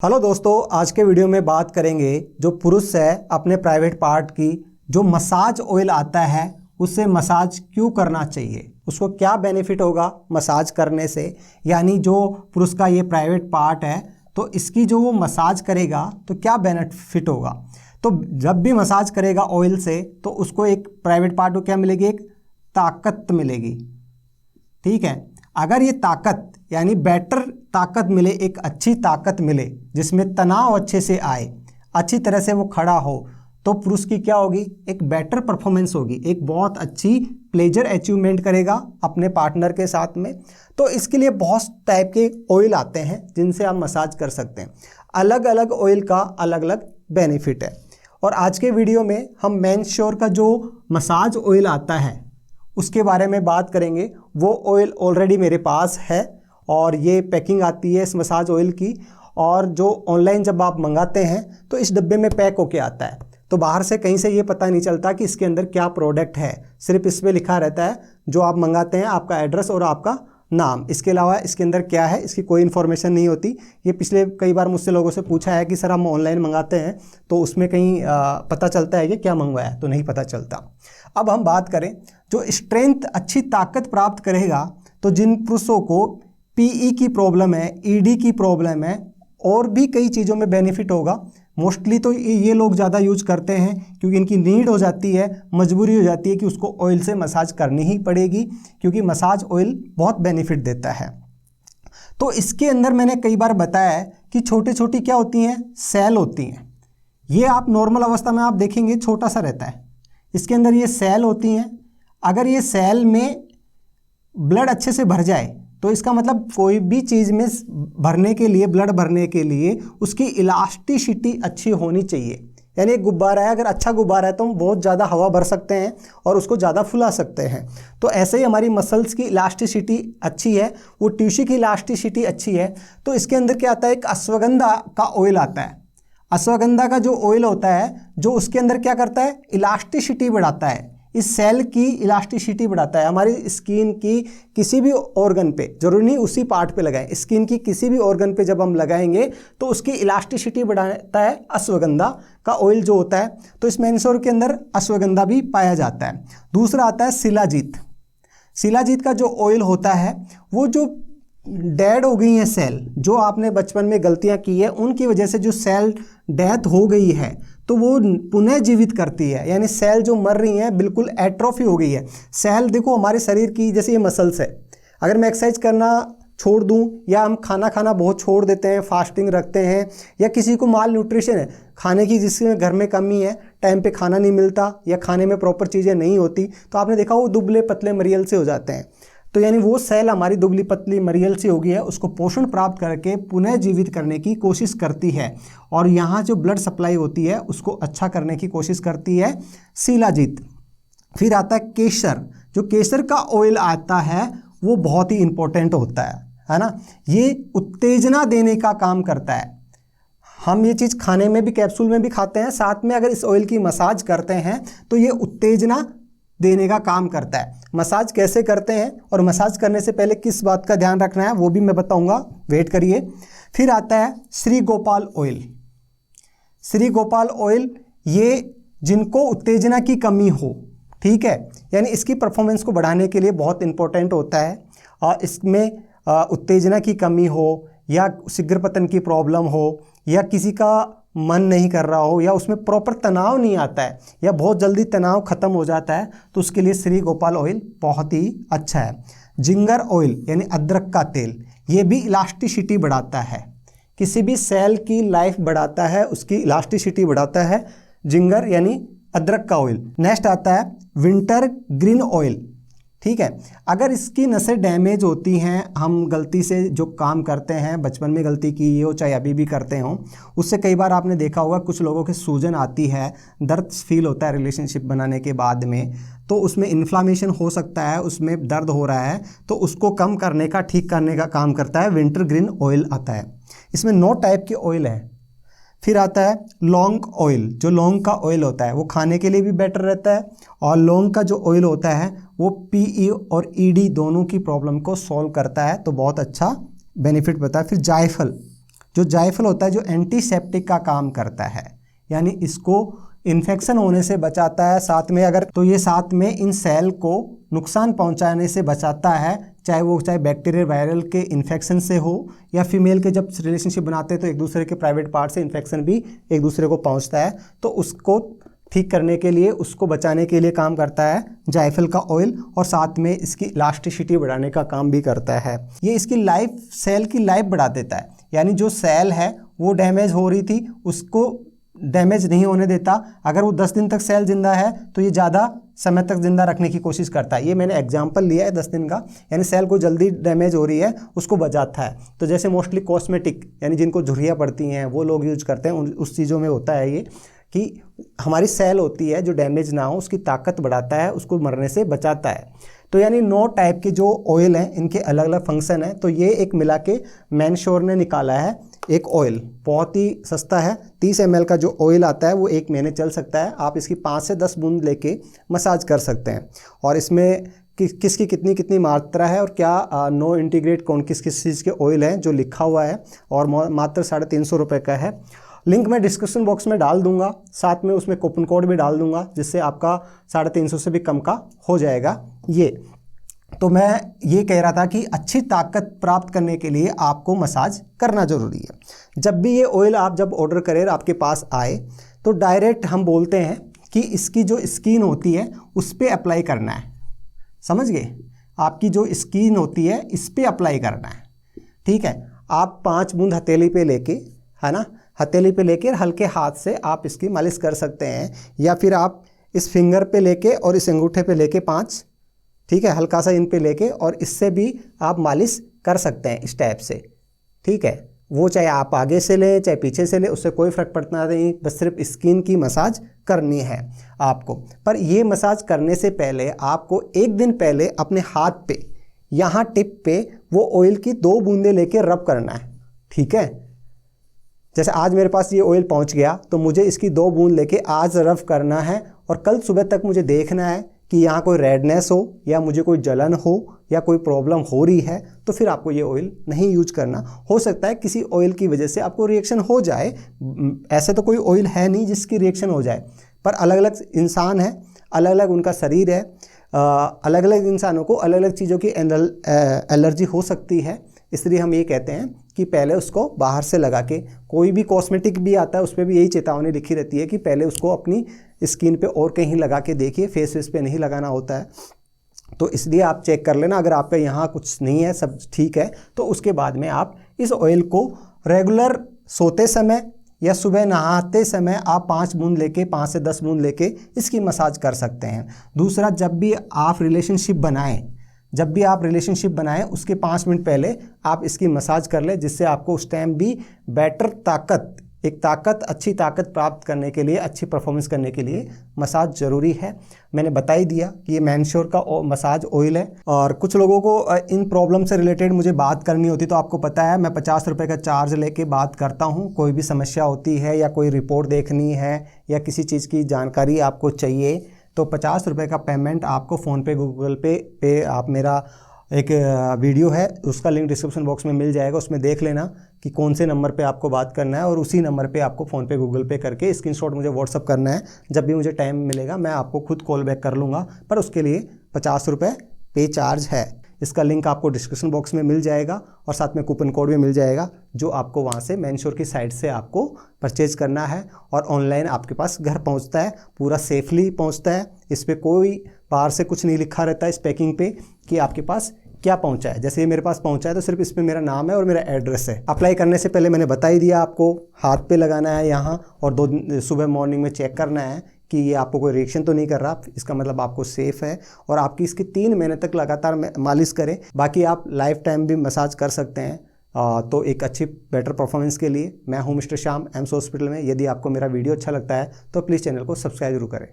Hello दोस्तों, आज के वीडियो में बात करेंगे जो पुरुष है अपने प्राइवेट पार्ट की जो मसाज ऑयल आता है उससे मसाज क्यों करना चाहिए, उसको क्या बेनिफिट होगा मसाज करने से। यानी जो पुरुष का ये प्राइवेट पार्ट है तो इसकी जो वो मसाज करेगा तो क्या बेनिफिट होगा। तो जब भी मसाज करेगा ऑयल से तो उसको एक प्राइवेट पार्ट को क्या मिलेगी, एक ताकत मिलेगी। ठीक है, अगर ये ताकत यानी बेटर ताकत मिले, एक अच्छी ताकत मिले जिसमें तनाव अच्छे से आए, अच्छी तरह से वो खड़ा हो, तो पुरुष की क्या होगी, एक बेटर परफॉर्मेंस होगी, एक बहुत अच्छी प्लेजर अचीवमेंट करेगा अपने पार्टनर के साथ में। तो इसके लिए बहुत टाइप के ऑयल आते हैं जिनसे आप मसाज कर सकते हैं। अलग अलग ऑयल का अलग अलग बेनिफिट है और आज के वीडियो में हम मेंस श्योर का जो मसाज ऑयल आता है उसके बारे में बात करेंगे। वो ऑयल ऑलरेडी मेरे पास है और ये पैकिंग आती है इस मसाज ऑयल की, और जो ऑनलाइन जब आप मंगाते हैं तो इस डब्बे में पैक होके आता है, तो बाहर से कहीं से ये पता नहीं चलता कि इसके अंदर क्या प्रोडक्ट है। सिर्फ इस पर लिखा रहता है जो आप मंगाते हैं, आपका एड्रेस और आपका नाम। इसके अलावा इसके अंदर क्या है इसकी कोई इन्फॉर्मेशन नहीं होती। ये पिछले कई बार मुझसे लोगों से पूछा है कि सर हम ऑनलाइन मंगाते हैं तो उसमें कहीं पता चलता है कि क्या मंगवाया है, तो नहीं पता चलता। अब हम बात करें जो स्ट्रेंथ, अच्छी ताकत प्राप्त करेगा, तो जिन पुरुषों को पीई की प्रॉब्लम है, ईडी की प्रॉब्लम है और भी कई चीज़ों में बेनिफिट होगा। मोस्टली तो ये लोग ज़्यादा यूज करते हैं क्योंकि इनकी नीड हो जाती है, मजबूरी हो जाती है कि उसको ऑयल से मसाज करनी ही पड़ेगी क्योंकि मसाज ऑयल बहुत बेनिफिट देता है। तो इसके अंदर मैंने कई बार बताया है कि छोटी छोटी क्या होती हैं, सेल होती हैं। ये आप नॉर्मल अवस्था में आप देखेंगे छोटा सा रहता है, इसके अंदर ये सेल होती हैं। अगर ये सेल में ब्लड अच्छे से भर जाए तो इसका मतलब कोई भी चीज़ में भरने के लिए, ब्लड भरने के लिए उसकी इलास्टिसिटी अच्छी होनी चाहिए। यानी एक गुब्बारा है, अगर अच्छा गुब्बारा है तो हम बहुत ज़्यादा हवा भर सकते हैं और उसको ज़्यादा फुला सकते हैं। तो ऐसे ही हमारी मसल्स की इलास्टिसिटी अच्छी है, वो टिश्यू की इलास्टिसिटी अच्छी है। तो इसके अंदर क्या आता है, एक अश्वगंधा का ऑयल आता है। अश्वगंधा का जो ऑयल होता है जो उसके अंदर क्या करता है, इलास्टिसिटी बढ़ाता है, इस सेल की इलास्टिसिटी बढ़ाता है। हमारी स्किन की किसी भी ऑर्गन पे, जरूरी नहीं उसी पार्ट पे लगाएं, स्किन की किसी भी ऑर्गन पे जब हम लगाएंगे तो उसकी इलास्टिसिटी बढ़ाता है अश्वगंधा का ऑयल जो होता है। तो इस मेंसोर के अंदर अश्वगंधा भी पाया जाता है। दूसरा आता है शिलाजीत। शिलाजीत का जो ऑयल होता है वो जो डेड हो गई हैं सेल, जो आपने बचपन में गलतियां की है उनकी वजह से जो सेल डेथ हो गई है तो वो पुनः जीवित करती है। यानी सेल जो मर रही हैं, बिल्कुल एट्रोफी हो गई है सेल। देखो हमारे शरीर की जैसे ये मसल्स है, अगर मैं एक्सरसाइज करना छोड़ दूं या हम खाना खाना बहुत छोड़ देते हैं, फास्टिंग रखते हैं, या किसी को माल न्यूट्रिशन है खाने की, जिसमें घर में कमी है, टाइम पे खाना नहीं मिलता या खाने में प्रॉपर चीज़ें नहीं होती, तो आपने देखा वो दुबले पतले मरियल से हो जाते हैं। तो यानी वो सेल हमारी दुबली पतली मरियल से हो गई है, उसको पोषण प्राप्त करके पुनः जीवित करने की कोशिश करती है और यहाँ जो ब्लड सप्लाई होती है उसको अच्छा करने की कोशिश करती है शिलाजीत। फिर आता है केसर। जो केसर का ऑयल आता है वो बहुत ही इंपॉर्टेंट होता है ना। ये उत्तेजना देने का काम करता है। हम ये चीज़ खाने में भी, कैप्सूल में भी खाते हैं, साथ में अगर इस ऑयल की मसाज करते हैं तो ये उत्तेजना देने का काम करता है। मसाज कैसे करते हैं और मसाज करने से पहले किस बात का ध्यान रखना है वो भी मैं बताऊंगा, वेट करिए। फिर आता है श्री गोपाल ऑयल। श्री गोपाल ऑयल ये जिनको उत्तेजना की कमी हो, ठीक है, यानी इसकी परफॉर्मेंस को बढ़ाने के लिए बहुत इंपॉर्टेंट होता है। और इसमें उत्तेजना की कमी हो या शीघ्र पतन की प्रॉब्लम हो या किसी का मन नहीं कर रहा हो या उसमें प्रॉपर तनाव नहीं आता है या बहुत जल्दी तनाव खत्म हो जाता है, तो उसके लिए श्री गोपाल ऑयल बहुत ही अच्छा है। जिंगर ऑयल यानी अदरक का तेल, ये भी इलास्टिसिटी बढ़ाता है, किसी भी सेल की लाइफ बढ़ाता है, उसकी इलास्टिसिटी बढ़ाता है जिंगर यानी अदरक का ऑयल। नेक्स्ट आता है विंटर ग्रीन ऑयल। ठीक है, अगर इसकी नसें डैमेज होती हैं, हम गलती से जो काम करते हैं, बचपन में गलती की हो चाहे अभी भी करते हों, उससे कई बार आपने देखा होगा कुछ लोगों के सूजन आती है, दर्द फील होता है रिलेशनशिप बनाने के बाद में, तो उसमें इन्फ्लामेशन हो सकता है, उसमें दर्द हो रहा है, तो उसको कम करने का, ठीक करने का काम करता है विंटर ग्रीन ऑयल आता है। इसमें 9 टाइप के ऑयल है। फिर आता है लौंग ऑयल। जो लौंग का ऑयल होता है वो खाने के लिए भी बेटर रहता है और लौंग का जो ऑयल होता है वो पीई और ईडी दोनों की प्रॉब्लम को सॉल्व करता है, तो बहुत अच्छा बेनिफिट बताया। फिर जायफल, जो जायफल होता है जो एंटीसेप्टिक का काम करता है, यानी इसको इन्फेक्शन होने से बचाता है, साथ में अगर तो ये साथ में इन सेल को नुकसान पहुंचाने से बचाता है, चाहे बैक्टीरियल वायरल के इन्फेक्शन से हो या फीमेल के जब रिलेशनशिप बनाते हैं तो एक दूसरे के प्राइवेट पार्ट से इन्फेक्शन भी एक दूसरे को पहुंचता है, तो उसको ठीक करने के लिए, उसको बचाने के लिए काम करता है जायफल का ऑयल, और साथ में इसकी इलास्टिसिटी बढ़ाने का काम भी करता है। ये इसकी लाइफ, सेल की लाइफ बढ़ा देता है, यानी जो सेल है वो डैमेज हो रही थी उसको डैमेज नहीं होने देता। अगर वो 10 दिन तक सेल जिंदा है तो ये ज़्यादा समय तक जिंदा रखने की कोशिश करता है। ये मैंने एग्जांपल लिया है 10 दिन का, यानी सेल को जल्दी डैमेज हो रही है उसको बचाता है। तो जैसे मोस्टली कॉस्मेटिक, यानी जिनको झुर्रियाँ पड़ती हैं वो लोग यूज करते हैं, उस चीज़ों में होता है ये कि हमारी सेल होती है जो डैमेज ना हो उसकी ताकत बढ़ाता है, उसको मरने से बचाता है। तो यानी 9 टाइप के जो ऑयल हैं इनके अलग अलग फंक्शन हैं। तो ये एक मिला के मैनश्योर ने निकाला है एक ऑयल, बहुत ही सस्ता है। 30 ml का जो ऑयल आता है वो 1 महीने चल सकता है। आप इसकी 5 से 10 बूंद लेके मसाज कर सकते हैं, और इसमें किसकी कितनी कितनी मात्रा है और क्या नो इंटीग्रेट कौन किस किस चीज़ के ऑयल हैं जो लिखा हुआ है, और मात्र 350 रुपये का है। लिंक मैं डिस्क्रिप्शन बॉक्स में डाल दूंगा, साथ में उसमें कूपन कोड भी डाल दूंगा जिससे आपका 350 से भी कम का हो जाएगा ये। तो मैं ये कह रहा था कि अच्छी ताकत प्राप्त करने के लिए आपको मसाज करना ज़रूरी है। जब भी ये ऑयल आप जब ऑर्डर करें आपके पास आए तो डायरेक्ट हम बोलते हैं कि इसकी जो स्किन होती है उस पर अप्लाई करना है, समझ गए? आपकी जो स्किन होती है इस पर अप्लाई करना है, ठीक है? आप 5 बूंद हथेली पे लेके, है ना, हथेली पे लेकर हल्के हाथ से आप इसकी मालिश कर सकते हैं, या फिर आप इस फिंगर पे लेके और इस अंगूठे पे लेके 5, ठीक है, हल्का सा इन पे लेके, और इससे भी आप मालिश कर सकते हैं इस टाइप से, ठीक है? वो चाहे आप आगे से लें चाहे पीछे से लें, उससे कोई फ़र्क पड़ता नहीं, बस सिर्फ स्किन की मसाज करनी है आपको। पर ये मसाज करने से पहले आपको 1 दिन पहले अपने हाथ पे, यहाँ टिप पे वो ऑयल की 2 बूंदें लेके रब करना है, ठीक है? जैसे आज मेरे पास ये ऑयल पहुंच गया तो मुझे इसकी 2 बूंद लेके आज रब करना है, और कल सुबह तक मुझे देखना है कि यहाँ कोई रेडनेस हो या मुझे कोई जलन हो या कोई प्रॉब्लम हो रही है, तो फिर आपको ये ऑयल नहीं यूज करना। हो सकता है किसी ऑयल की वजह से आपको रिएक्शन हो जाए, ऐसे तो कोई ऑयल है नहीं जिसकी रिएक्शन हो जाए, पर अलग अलग इंसान है, अलग अलग उनका शरीर है, अलग अलग इंसानों को अलग अलग चीज़ों की एलर्जी हो सकती है। इसलिए हम ये कहते हैं कि पहले उसको बाहर से लगा के, कोई भी कॉस्मेटिक भी आता है उस पर भी यही चेतावनी लिखी रहती है कि पहले उसको अपनी स्किन पे और कहीं लगा के देखिए, फेस पे नहीं लगाना होता है। तो इसलिए आप चेक कर लेना, अगर आपका यहाँ कुछ नहीं है, सब ठीक है, तो उसके बाद में आप इस ऑयल को रेगुलर सोते समय या सुबह नहाते समय आप 5 बूंद लेके, 5 से 10 बूंद लेके इसकी मसाज कर सकते हैं। दूसरा, जब भी आप रिलेशनशिप बनाएं उसके 5 मिनट पहले आप इसकी मसाज कर लें, जिससे आपको उस टाइम भी बेटर अच्छी ताकत प्राप्त करने के लिए, अच्छी परफॉर्मेंस करने के लिए मसाज ज़रूरी है। मैंने बता ही दिया कि ये मैनश्योर का मसाज ऑयल है। और कुछ लोगों को इन प्रॉब्लम से रिलेटेड मुझे बात करनी होती, तो आपको पता है मैं 50 रुपये का चार्ज लेके बात करता हूँ। कोई भी समस्या होती है या कोई रिपोर्ट देखनी है या किसी चीज़ की जानकारी आपको चाहिए, तो 50 रुपये का पेमेंट आपको फ़ोनपे, गूगल पे आप मेरा एक वीडियो है उसका लिंक डिस्क्रिप्शन बॉक्स में मिल जाएगा, उसमें देख लेना कि कौन से नंबर पे आपको बात करना है, और उसी नंबर पे आपको फ़ोनपे, गूगल पे करके स्क्रीनशॉट मुझे व्हाट्सअप करना है। जब भी मुझे टाइम मिलेगा मैं आपको खुद कॉल बैक कर लूँगा, पर उसके लिए 50 रुपये पे चार्ज है। इसका लिंक आपको डिस्क्रिप्शन बॉक्स में मिल जाएगा, और साथ में कूपन कोड भी मिल जाएगा, जो आपको वहाँ से मैनश्योर की साइट से आपको परचेज करना है, और ऑनलाइन आपके पास घर पहुँचता है, पूरा सेफली पहुँचता है। इस पर कोई बाहर से कुछ नहीं लिखा रहता है इस पैकिंग पे कि आपके पास क्या पहुंचा है। जैसे ये मेरे पास पहुंचा है तो सिर्फ इसमें मेरा नाम है और मेरा एड्रेस है। अप्लाई करने से पहले मैंने बता ही दिया, आपको हाथ पे लगाना है यहाँ, और 2 दिन सुबह मॉर्निंग में चेक करना है कि ये आपको कोई रिएक्शन तो नहीं कर रहा, इसका मतलब आपको सेफ़ है। और आपकी इसकी 3 महीने तक लगातार मालिश करें। बाकी आप लाइफ टाइम भी मसाज कर सकते हैं। तो एक अच्छी बेटर परफॉर्मेंस के लिए मैं हूँ मिस्टर श्याम, एम्स हॉस्पिटल में। यदि आपको मेरा वीडियो अच्छा लगता है तो प्लीज़ चैनल को सब्सक्राइब जरूर करें।